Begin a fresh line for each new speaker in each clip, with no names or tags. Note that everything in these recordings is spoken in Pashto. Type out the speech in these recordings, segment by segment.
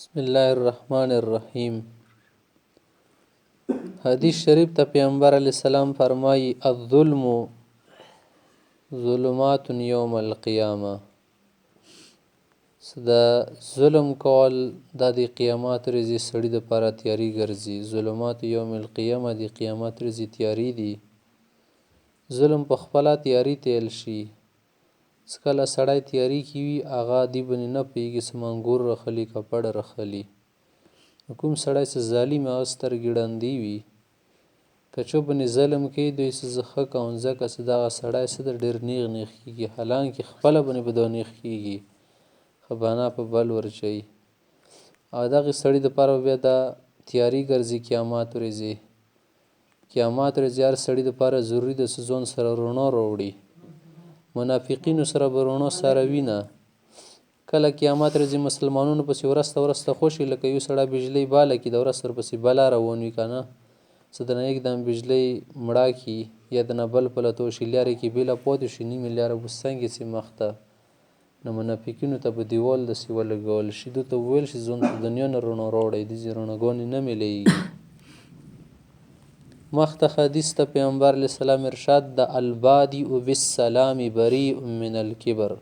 بسم الله الرحمن الرحیم. حدیث شریف ته پیغمبر علیه السلام فرمایي الظلم ظلمات یوم القیامه. د ظلم کول دا د قیامت ورځې سړي دپاره تیاري ګرځي. ظلمات یوم القیامه د قیامت ورځې تیاري دي. ظلم په خپله تیاري تیل شي. څه کله سړی تیاري کې وي هغه دی بنې نه پوهېږي څه منګور رخلي کپړ رخلي. کوم سړی چې ظالم هغه سترګې ړندې وي. که چا بنې ظلم کوي دوی څه زه ښه کوم ځکه چې دغه سړی څه ده ډېر نیغ نیغ کېږي، حالانکې خپله بنې به دا نیغ کېږي ښه بنا په بل ورچوي. او دغې سړي دپاره بیا دا تیاري ګرځي قیامت ورځې. قیامت ورځې هر سړي دپاره ضروري ده چې ځان سره رڼا راوړي. منافقینو سره به رڼا سره وینه. کله قیامت ورځې مسلمانانو پسې ورسته ورسته خوشي لکه یو سړی بجلۍ باله کړي د ورسته ورپسې بلا روان وي که نه، څه دنه یکدم بجلۍ مړه کړي یا دنه بل پله توشي لارې کې بېله پاتې شي نیمې لاره به څنګې سي مخته. نو منافقینو ته به دیوال داسې ولګول شي، دوی ته وویل شي ځان ته دنیا نه رڼا راوړئ، داسې رڼاګانې نه میلیږي. مخته حدیث ته پیغمبر علیه السلام ارشاد ده البادئ بالسلام بریء من الکبر.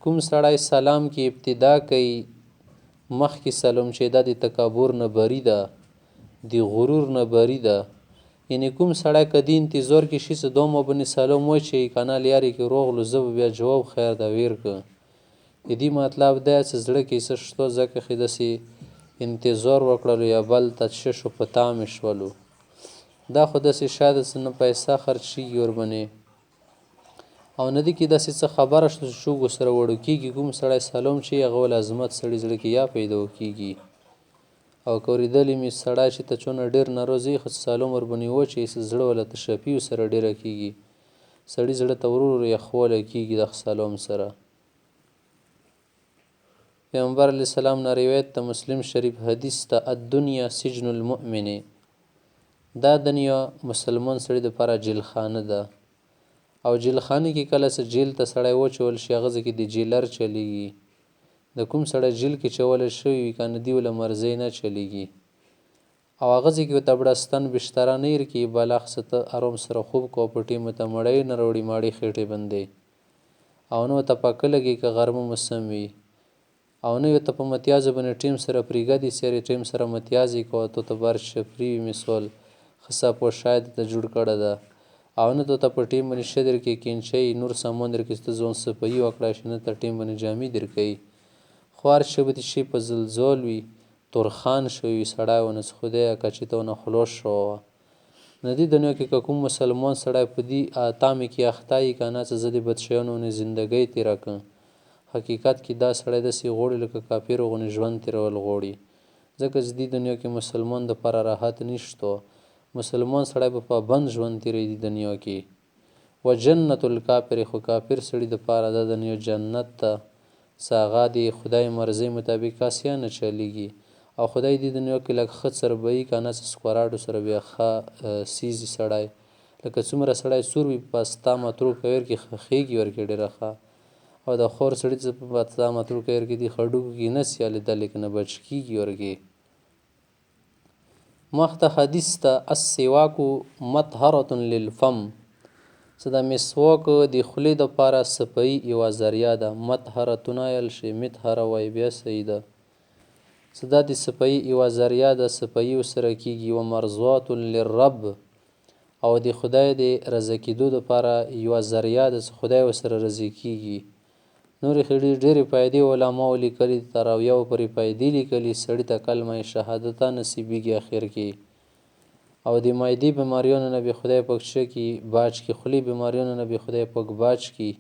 کوم سړی سلام کې ابتدا کوي مخکې سلام چې دا د تکبر نه بری ده، د غرور نه بری ده. یعنې کوم سړی که دې انتظار کې شي چې دا ما بنې سلام واچوي که نه لیارې کې راغلو زه به بیا جواب خیر ده ویر که. د دې مطلب دا چې زړه کې څه شته ځکه ښې داسې انتظار وکړلو یا بل ته څه شو په تامې شولو. دا خو داسې شی ده چې نه پیسه خرچېږي وربنې او نه دي کې داسې څه خبره شته چې څوک ورسره وړو کېږي. کوم سړی سلام چې هغه ول عظمت سړي زړه کې یا پیدا کېږي. او که اورېدلی مې سړی چې ته چونه ډېر ناراضه وي خو سلام وربنې وچوي چې زړه وله تشفي ورسره ډېره کېږي. سړي زړه ته ورو ورو یخوالی کېږي دغه سلام سره. پیغمبر علیه السلام نه روایت ته مسلم شریف حدیث ته الدنیا سجن المؤمن. دا دنیا مسلمان سړي دپاره جیلخانه ده. او جیلخانه کې کله چې جیل ته سړی واچول شي هغه ځای کې د جیلر چلیږي. د کوم سړی جیل کې چولی شوی وي که نه دې وله مرضۍ نه چلیږي. او هغه ځای کې ورته بړستن بشتره نه ایر کېږي بلخ څه ته ارام سره خوب کوه په ټیمه ته مړۍ نه راوړي ماړې خېټې بندې او نه ورته پکه لګي که غرمه موسم وي او نه ورته په متیازه باندې ټیم سره پرېږدي سیارې ټیم سره متیازې کوه تو ته بر شفري وي مثال ښه ساپو شاید ته جوړ کړه ده او نه ته په ټیم باندې ښه درکې کینچۍ نور سامان درکې چې ته ځان صفایي وکړی شي نه ته ټیم باندې جامې درکوي. خو هر څه به دې شي په زلزال وي تورخان شوی وي سړی ونه څه خدایه کچې ته ونه خلاص شوه وه. نه دې دنیا کې که کوم مسلمان سړی په دې تامې کې اخته وي که نه چې زه د بدشیانو نه زندګۍ تېره کړم حقیقت کې دا سړی داسې غواړي لکه کافرو غوندې ژوند تېرول غواړي. ځکه چې دې دنیا کې مسلمان دپاره راحت نشته. مسلمان سړی به پابند ژوند تېروي دنیا کې. و جنت الکافر خو کافر سړي دپاره دا دنیا جنت ده چې هغه د خدای مرضۍ مطابق اسیا نه چلیږي. او خدای دې دنیا کې لږ ښه څربوي که نه چې سکوراټو سره بیا ښه سیزي سړی لکه څومره سړی سور وي په پسته متروکه ویر کې خېږي ورکې ډېره ښه او د خور سړي چې په پسته متروکه ویر کې دې هډوکو کې نه سي هلېدلی که نه بچ کېږي ورکې. مخته حدیث ته السواک مطهرة للفم چې دا مسواک د خولې دپاره صفایي یوه ذریعه ده. مطهرتون ویل شي مطهره وایي بیا صحیح ده چې دا د صفایي یوه ذریعه ده صفایي ورسره کېږي. و مرضات للرب او د خدای د رضا کېدو دپاره یوه ذریعه ده چې خدای ورسره راضي کېږي. نورې ډېرې فایدې علماو لیکلي دي تراویحو پورې فایدې لیکلي سړي ته کلمه شهادته نصیبېږي اخر کې. او د معدې بیماریانو نه به خدای پاک څه کړي باج کړي خولې بیماریانو نه به خدای پاک باج کړي.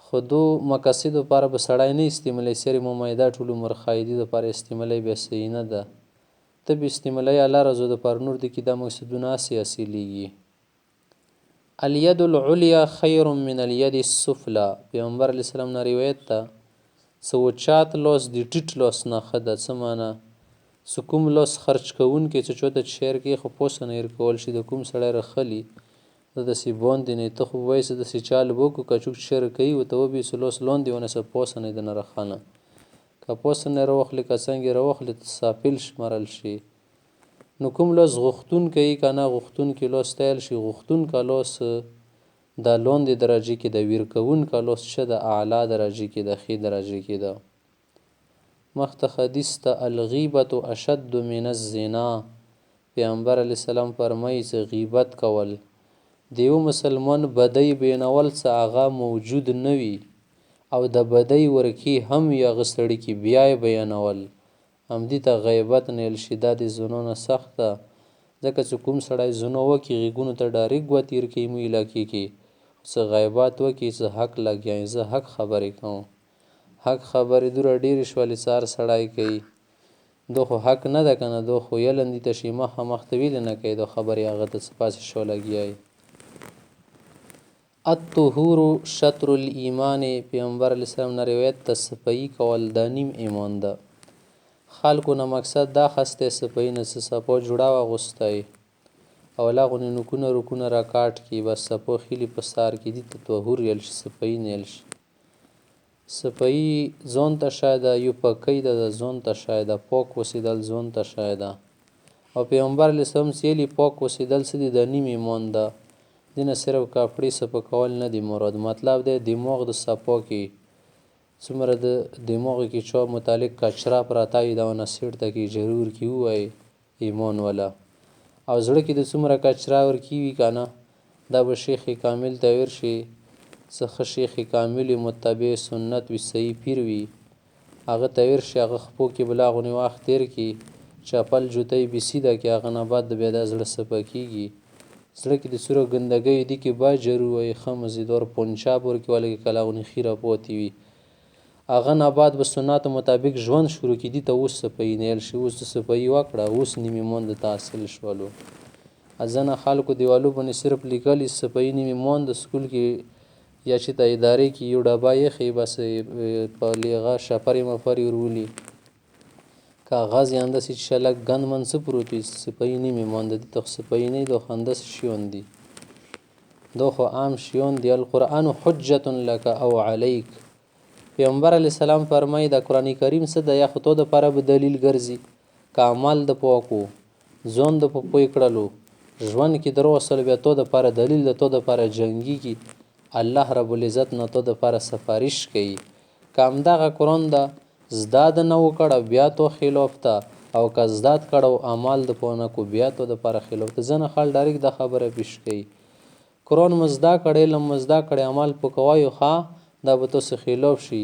خو دو مقاصدو لپاره به سړی نه استعمالوي صرف مو معده ټول عمر خایدي دپاره استعمالوي بیا صحیح نه ده. ته به استعمالوي الله رضا دپاره نور دې کې دا مقصدونه هسې حاصلېږي. الید العلیا خیر من الید السفلی. پیغمبر علیه السلام نه روایت ده څه وچات لاس د ټیټ لاس نه ښه ده. څه معنا څه کوم لاس خرچ کوونکی چې چاته شیر کوي خو پوسه نه هېر کول شي. د کوم سړی رخلي ته داسې باندې نه ته خو وایي چې داسې چال به وکړو که څوک شیر کوي ورته وبیسو لاس لاندې ونیسه پوسه نه یې دنه رخانه که پوسه نه راواخلې که څنګه یې راواخلې ساپل شمارل شي. نو کوم لوس غوښتونکی که نه غوښتونکي لوس تیل شي. غوښتونکه لوس دا لاندې درجې کې ده، ویر کوونکه لوس څه ده اعلی درجې کې ده، ښې درجې کې ده. مخته حدیث ته الغیبة اشد من الزنا، پیغمبر علیه السلام فرمایي چې غیبت کول د یو مسلمان بدۍ بیانول څه هغه موجود نه وي او د بدۍ ورکې هم وي هغه سړي کې بیا یې بیانول، همدې ته غیبت نیل شي. دا د زنا نه سخت ده، ځکه چې کوم سړی زنا وکړي غېږونو ته ډایرکټ ګوتې ورکوي مو علاقې کې، څه غیبت وکړي څه حق لګیایي. زه حق خبرې کوم، حق خبرې دوره ډېرې شولې څه هر سړی کوي. دا خو حق نه ده که نه، دا خو یلندې ته شي مخامخ ته ویلې نه کوي، دا خبرې هغه ته څه پاسې شو لګیایي. الطهور شطر الایمان، پیغمبر علیه السلام نه روایت ته صفایي کول دا نیم ایمان ده. خلکو نه مقصد دا خستی صفایي نه څه صفا جوړه واغوستی او لغونې نوکونه روکونه را کاټ کړي، بس صفا خیلي په سار کې دي ته طهور ویل شي، صفایي نیل شي. صفایي ځان ته شی ده، یو پاکۍ ده د ځان ته شی ده، پاک اوسېدل ځان ته شی ده. او پیغمبر علیه السلام چې ویلي پاک اوسېدل څه دي د نیم ایمان ده. دې نه صرف کپړې صفا کول نه دي مراد، مطلب دی دماغ د صفا کې څومره د دماغ کې چا متعلق کچره پرته وي دغه سیټ ته کې ضرور کې ووایي ایمان والا. او زړه کې د څومره کچره ورکې وي که نه دا به شیخ کامل ته ورشي، څه ښه شیخ کامل متبع سنت وي صحیح پیر وي هغه ته ورشي، هغه خپو کې به لاغونې وخت تېر کړي، چپل جوتۍ به سیده کړي، هغه نه بعد بیا دا زړه صفا کېږي. زړه کې د څومره ګندګۍ دي کې باید ضرور وایي ښه مزیدار پنچاب ورکې ولګي که لاغونې خیره پاتې وي، هغه نه بعد به سنتو مطابق ژوند شروع کړي. دي ته اوس صفایي نیل شي، اوس د صفایي وکړه، اوس نیم ایمان درته حاصل شولو. ځینې خلکو دیوالو باندې صرف لیکلي صفایي نیم ایمان د سکول کې یا چې ته ادارې کې یو ډبه یخې بس په لیغه شپرې مفرې ورولي کاغذ یې همداسې چې شلک ګند من څه پروت وي صفایي نیم ایمان ده. دي ته صفایي نه دي، دا خو همداسې شیان دي، دا خو عام شیان دي. القرآن حجة لک او علیک، پیغمبر علیه السلام فرمایي د قرآن کریم څه ده یا خو تو دپاره به دلیل ګرځي که عمل د پاکو ځان د په پوی کړلو ژوند کې در وصل بیا تو دپاره دلیل ده، تو دپاره جنګیږي، الله رب العزت نه تو دپاره سفارش کوي. که همدغه قرآن ده زده د نه وکړه بیا تو خلاف ته، او که زده کړه او عمل د پوه نه کو بیا تو دپاره خلاف ته. ځینې خلک ډایرکټ دا خبره پیش کوي قرآن مو زده کړی علم مو زده کړی عمل په کوایو ښه دا به تاسو خلاف شي،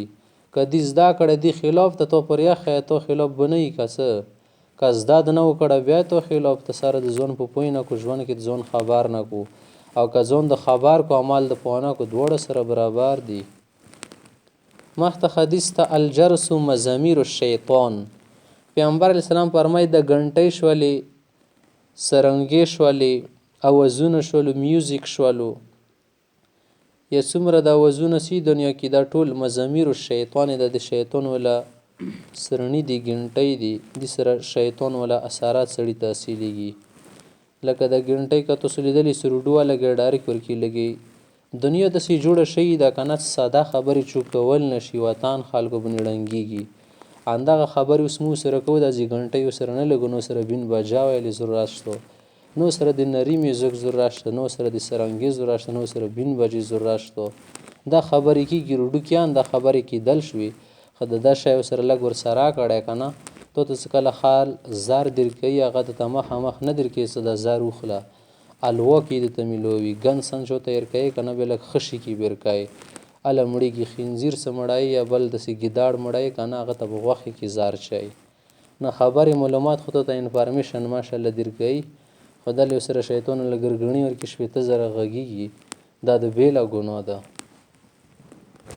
که دې زده کړی دې خلاف ته تو پر یخه تو خلاف به نه یي که څه، که زده د نه وکړه بیا تو خلاف ته سره د ځان په پوی نه کو ژوند کې د ځان خبر نه کو، او که ځان د خبر کو عمل د پوه نه کو دواړه سره برابر دي. مخته حدیث ته الجرس مزامیر الشیطان، پیغمبر علیه السلام فرمایي د غنټۍ شولې سرنګې شولې اوازونه شولو میوزیک شولو یا څومره د اوازونه سي دنیا کې دا ټول مزامیر الشیطان د شیطان ولا سرنی دي غنټۍ دي، دې سره شیطان ولا اثرات سړي ته حاصلېږي. لکه د غنټۍ که تاسو لیدلي سروډو والا ډایرکټ ورکې لګي دنیا داسې جوړه شوې ده که نه ساده خبرې څوک کول نه شي وطن خلکو باندې ړنګېږي. همدغه خبرې اوس مو سره کوو داسې غنټۍ ورسره نه لګو، نو سره بین بجا ویلې ضرورت شته، نو سره د نري میوزیک ضرورت شته، نو سره د سرنګي ضرورت شته، نو سره بین بجې ضرورت شته. دا خبرې کېږي روډوکیان دا خبرې کېدل شوې خو د دا شی ورسره لږ ورسره کړی که نه تو ته څه کله خال زر در کوي هغه ته مخامخ نه در کوي څه د زر وخله الوا کې د ته میلوي ګن سنچو ته ور کوي که نه بیا لږ خشي کې بیر کوي اله مړېږي خنزیر څه مړی یا بل داسې ګیداړ مړی که نه هغه ته به غوښې کې زار چای نه خبرې معلومات خو ته انفارمیشن ماشاءالله در کوي خو دلې ورسره شیطان له ګرګڼي ورکې شپېته زره غږېږي دا د بېله ګناه ده.